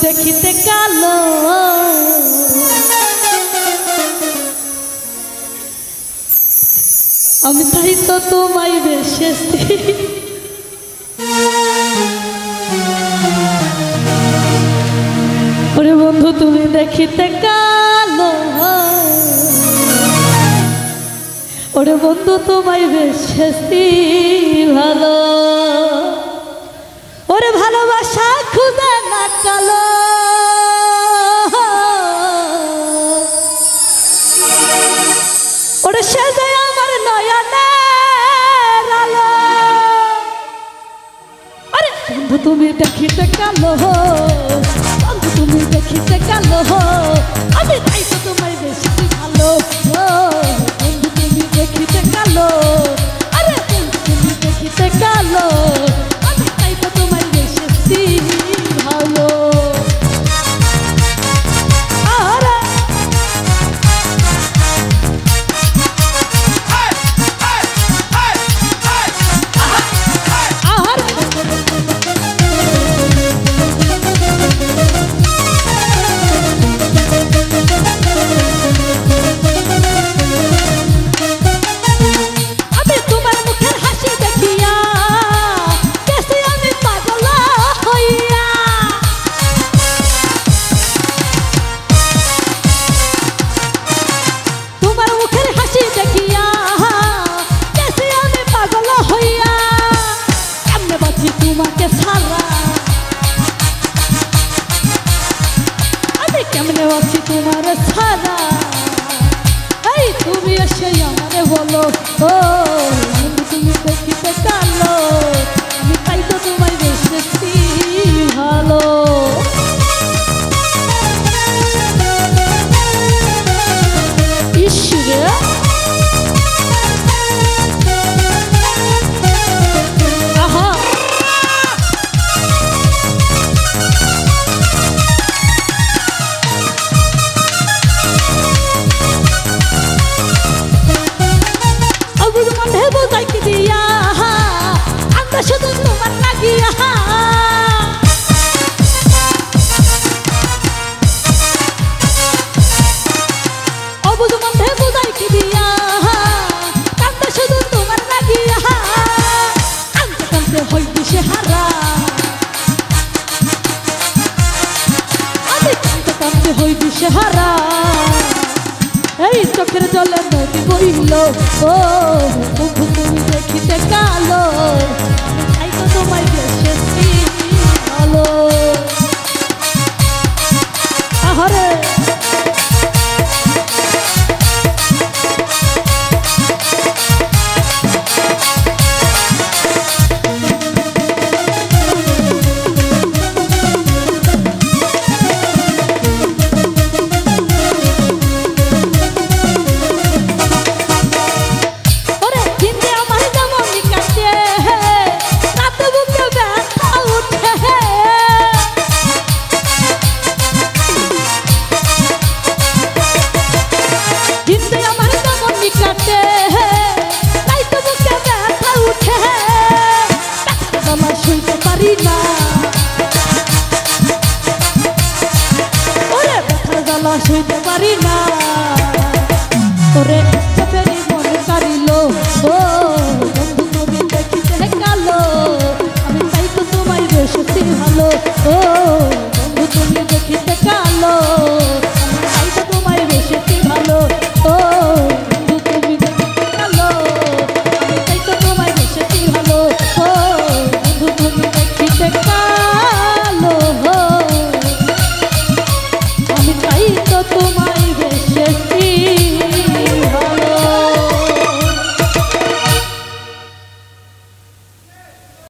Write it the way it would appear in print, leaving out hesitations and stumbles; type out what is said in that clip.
দেখিতে কালো আমি তাই তো তোমায় বেশেছি ওরে বন্ধু তুমি দেখিতে কালো ওরে বন্ধু তোমায় বেশেছি ভালো ওরে ভালোবাসা খুদে না কালো ওরে সেজে আমার নয়নের আলো আরে বন্ধু তুমি দেখিতে কালো বন্ধু তুমি দেখিতে কালো আমি তাই তো তোমায় বেশি ভালো বন্ধু তুমি দেখিতে কালো আরে বন্ধু তুমি দেখিতে কালো আমি তাই তো তোমায় বেশি ভালো তোমাকে ছাড়া আমি কেমনে আছি তোমার ছাড়া এই তুমি এসে আমারে বলো ও তুমি দেখিতে কালো আমি তাই তো তোমায় বেশি ভালো ঈশ্বরে শুধু তোমার লাগিয়া অবুঝ মধ্যে বুঝাই কি দিয়া কান্দে শুধু তোমার লাগিয়া কান্দে কান্দে হই দিশে হারা আমি কান্দে কান্দে হই দিশে হারা এই চোখের জলে নদী বইল ও বন্ধু তুমি দেখিতে কালো তাই তো তোমায় বেশি ভালো আহারে সইতে পারি না তোরে চোখেরই মন কারিল ও বন্ধু তুমি দেখিতে কালো আমি তাই তো তোমায় বেশি ভালো ও